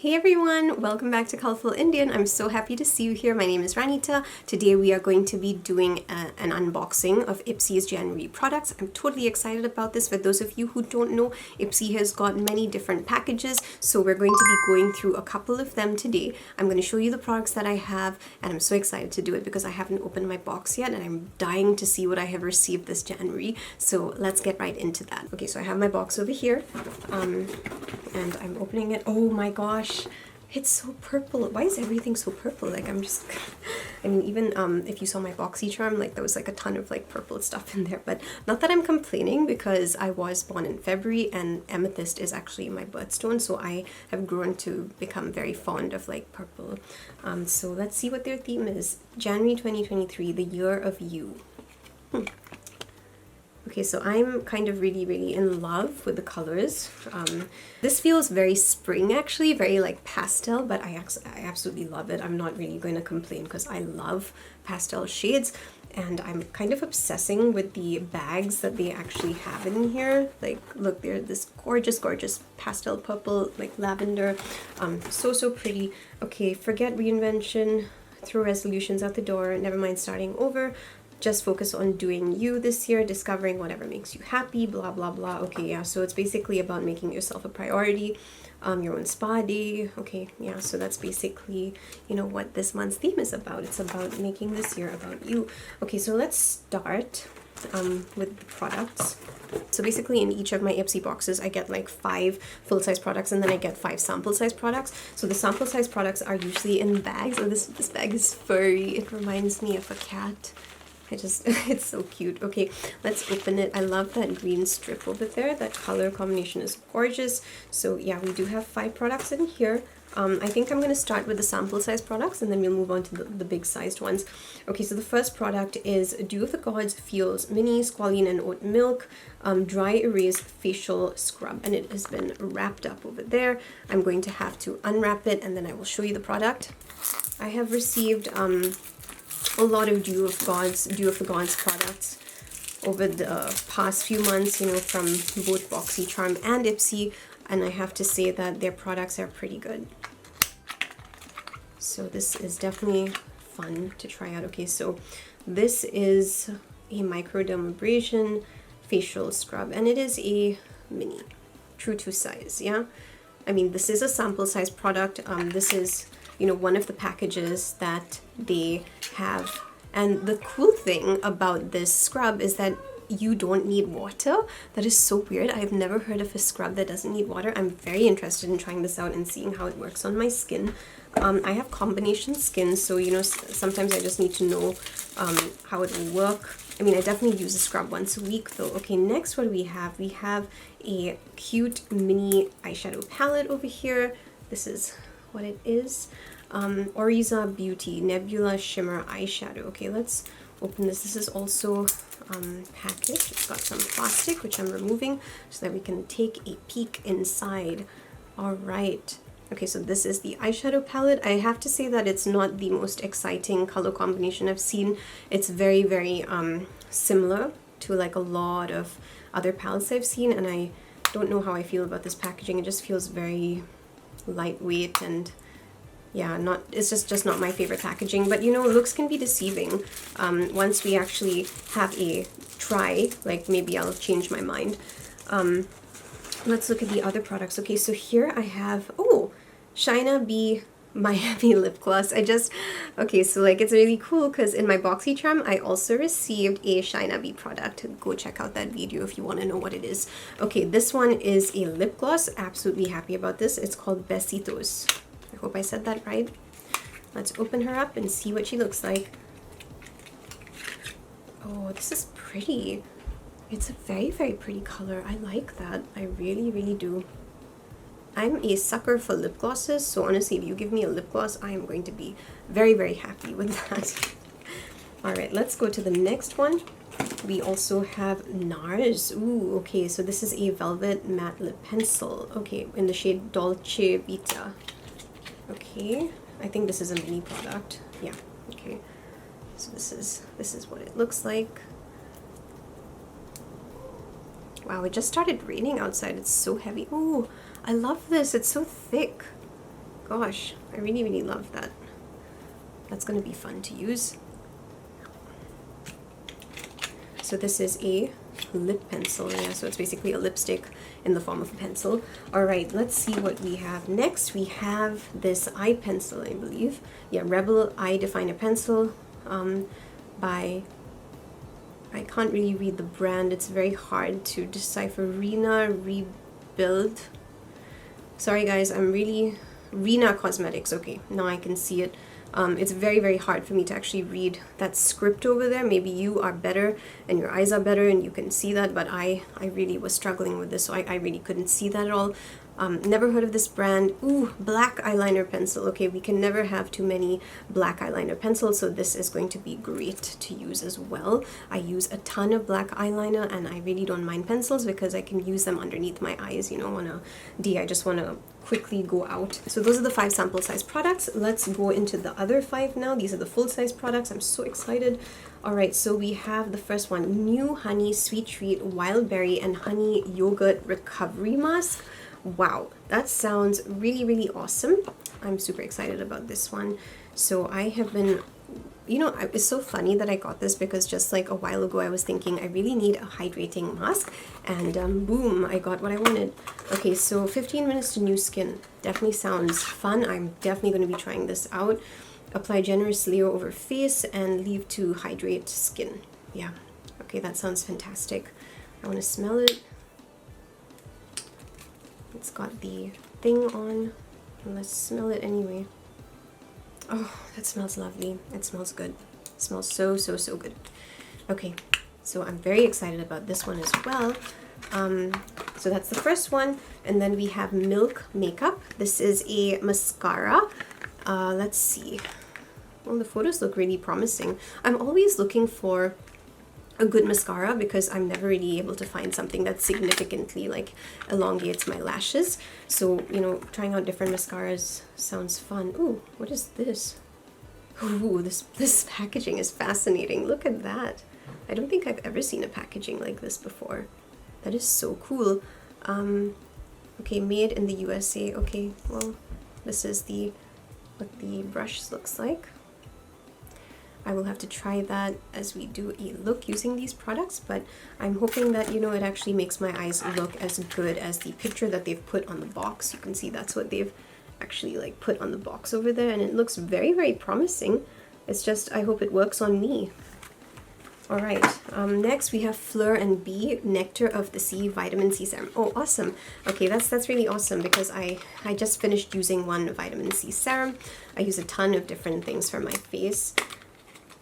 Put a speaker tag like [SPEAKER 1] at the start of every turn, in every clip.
[SPEAKER 1] Hey everyone, welcome back to Colourful Indian. I'm so happy to see you here. My name is Ranita. Today we are going to be doing an unboxing of IPSY'S January products. I'm totally excited about this. For those of you who don't know, IPSY has got many different packages, so we're going to be going through a couple of them today. I'm going to show you the products that I have, and I'm so excited to do it because I haven't opened my box yet and I'm dying to see what I have received this January. So let's get right into that. Okay, so I have my box over here, and I'm opening it. Oh my gosh. It's so purple. Why is everything so purple? Like I mean, even if you saw my BoxyCharm, like there was like a ton of like purple stuff in there, but not that I'm complaining because I was born in February and amethyst is actually my birthstone, so I have grown to become very fond of like purple. So let's see what their theme is. January 2023, the year of you. Okay, so I'm kind of really in love with the colors. This feels very spring actually, very like pastel, but I absolutely love it. I'm not really going to complain because I love pastel shades, and I'm kind of obsessing with the bags that they actually have in here. Like look, they're this gorgeous pastel purple, like lavender. So pretty. Okay, forget reinvention, throw resolutions out the door, never mind starting over. Just focus on doing you this year, discovering whatever makes you happy, blah, blah, blah. Okay, yeah, so it's basically about making yourself a priority, your own spa day. Okay, yeah, so that's basically, you know, what this month's theme is about. It's about making this year about you. Okay, so let's start with the products. So basically in each of my IPSY boxes, I get like 5 full-size products and then I get 5 sample-size products. So the sample-size products are usually in bags. Oh, this bag is furry. It reminds me of a cat. It's so cute. Okay, let's open it. I love that green strip over there. That color combination is gorgeous. So yeah, we do have 5 products in here. I think I'm going to start with the sample size products and then we'll move on to the big sized ones. Okay, so the first product is Dew of the Gods Feels Mini Squalene and Oat Milk Dry Erase Facial Scrub, and it has been wrapped up over there. I'm going to have to unwrap it and then I will show you the product. I have received a lot of Dew of the Gods products over the past few months, you know, from both BoxyCharm and IPSY, and I have to say that their products are pretty good. So this is definitely fun to try out. Okay, so this is a microdermabrasion facial scrub, and it is a mini, true to size. Yeah, I mean, this is a sample size product. This is, you know, one of the packages that they have, and the cool thing about this scrub is that you don't need water. That is so weird. I've never heard of a scrub that doesn't need water. I'm very interested in trying this out and seeing how it works on my skin. I have combination skin, so you know, sometimes I just need to know how it will work. I mean, I definitely use a scrub once a week though. Okay, next what we have a cute mini eyeshadow palette over here. This is what it is. Oriza Beauty Nebula Shimmer Eyeshadow. Okay, let's open this. This is also packaged. It's got some plastic, which I'm removing so that we can take a peek inside. All right. Okay, so this is the eyeshadow palette. I have to say that it's not the most exciting color combination I've seen. It's very similar to like a lot of other palettes I've seen, and I don't know how I feel about this packaging. It just feels very lightweight and yeah, it's just not my favorite packaging. But you know, looks can be deceiving. Once we actually have a try, like maybe I'll change my mind. Let's look at the other products. Okay, so here I have, oh, Shina B Miami lip gloss. Okay, so like it's really cool because in my BoxyCharm I also received a Shina B product. Go check out that video if you want to know what it is. Okay, this one is a lip gloss. Absolutely happy about this. It's called Besitos. I hope I said that right. Let's open her up and see what she looks like. Oh, this is pretty. It's a very pretty color. I like that. I really do. I'm a sucker for lip glosses, so honestly, if you give me a lip gloss, I am going to be very happy with that. All right, let's go to the next one. We also have NARS. Ooh, okay, so this is a velvet matte lip pencil. Okay, in the shade Dolce Vita. Okay, I think this is a mini product. Yeah, okay. So this is what it looks like. Wow, it just started raining outside. It's so heavy. Ooh, I love this. It's so thick. gosh, I really, really love that. That's going to be fun to use. So this is a lip pencil, yeah, so it's basically a lipstick in the form of a pencil. All right, let's see what we have next. We have this eye pencil, I believe. Yeah, Rebel Eye Definer Pencil by, I can't really read the brand. It's very hard to decipher. Rena Rebuild. Sorry guys, I'm really, Rena Cosmetics. Okay, now I can see it. It's very, very hard for me to actually read that script over there. Maybe you are better and your eyes are better and you can see that, but I really was struggling with this, so I really couldn't see that at all. Never heard of this brand. Ooh, black eyeliner pencil. Okay, we can never have too many black eyeliner pencils, so this is going to be great to use as well. I use a ton of black eyeliner and I really don't mind pencils because I can use them underneath my eyes, you know, on a D. I just want to quickly go out. So those are the 5 sample size products. Let's go into the other 5 now. These are the full size products. I'm so excited. All right, so we have the first one, New Honey Sweet Treat Wild Berry and Honey Yogurt Recovery Mask. Wow, that sounds really, really awesome. I'm super excited about this one. So I have been, you know, it's so funny that I got this because just like a while ago I was thinking I really need a hydrating mask, and boom, I got what I wanted. Okay, so 15 minutes to new skin. Definitely sounds fun. I'm definitely going to be trying this out. Apply generous layer over face and leave to hydrate skin. Yeah, okay, that sounds fantastic. I want to smell it. It's got the thing on. Let's smell it anyway. Oh, that smells lovely. It smells good. It smells so, so, so good. Okay, so I'm very excited about this one as well. So that's the first one. And then we have Milk Makeup. This is a mascara. Let's see. Well, the photos look really promising. I'm always looking for a good mascara because I'm never really able to find something that significantly like elongates my lashes. So, you know, trying out different mascaras sounds fun. Ooh, what is this? Ooh, this packaging is fascinating. Look at that. I don't think I've ever seen a packaging like this before. That is so cool. Okay, made in the USA. Okay, well, this is what the brush looks like. I will have to try that as we do a look using these products, but I'm hoping that, you know, it actually makes my eyes look as good as the picture that they've put on the box. You can see that's what they've actually like put on the box over there, and it looks very, very promising. It's just, I hope it works on me. All right, next we have Fleur and Bee Nectar of the Sea Vitamin C Serum. Oh, awesome. Okay, that's really awesome because I just finished using one vitamin C serum. I use a ton of different things for my face.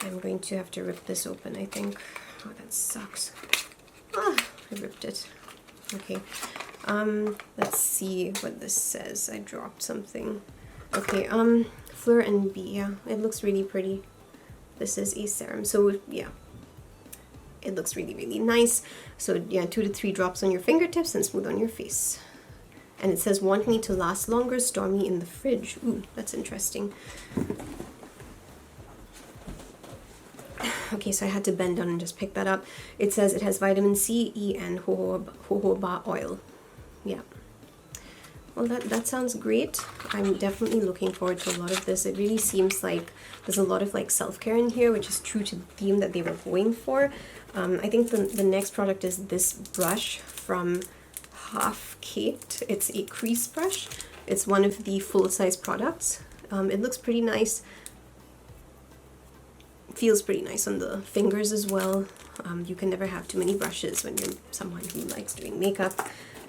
[SPEAKER 1] I'm going to have to rip this open, I think. Oh, that sucks. Ah, I ripped it. Okay. Let's see what this says. I dropped something. Okay, Fleur and Bee. Yeah, it looks really pretty. This is a serum. So, yeah. It looks really, really nice. So, yeah, 2 to 3 drops on your fingertips and smooth on your face. And it says, want me to last longer, store me in the fridge. Ooh, that's interesting. Okay, so I had to bend down and just pick that up. It says it has vitamin C, E, and jojoba oil. Yeah. Well, that sounds great. I'm definitely looking forward to a lot of this. It really seems like there's a lot of like self-care in here, which is true to the theme that they were going for. I think the next product is this brush from Half Caked. It's a crease brush. It's one of the full-size products. It looks pretty nice. Feels pretty nice on the fingers as well. You can never have too many brushes when you're someone who likes doing makeup.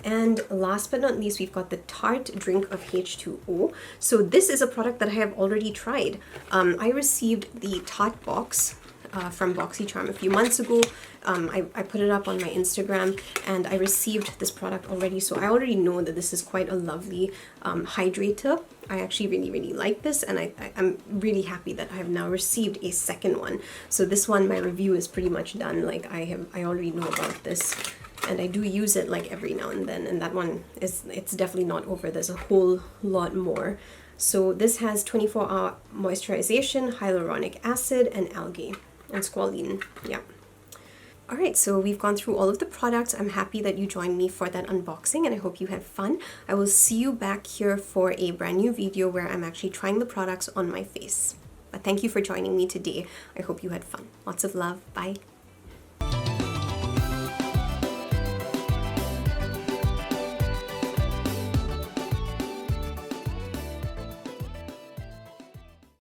[SPEAKER 1] And last but not least, we've got the Tarte Drink of H2O. So this is a product that I have already tried. I received the Tarte box from BoxyCharm a few months ago. I put it up on my Instagram and I received this product already, so I already know that this is quite a lovely hydrator. I actually really, really like this, and I'm really happy that I have now received a second one. So this one, my review is pretty much done. Like I already know about this, and I do use it like every now and then, and that one it's definitely not over. There's a whole lot more. So this has 24-hour moisturization, hyaluronic acid, and algae and squalene. Yeah. Alright, so we've gone through all of the products. I'm happy that you joined me for that unboxing and I hope you had fun. I will see you back here for a brand new video where I'm actually trying the products on my face. But thank you for joining me today. I hope you had fun. Lots of love. Bye.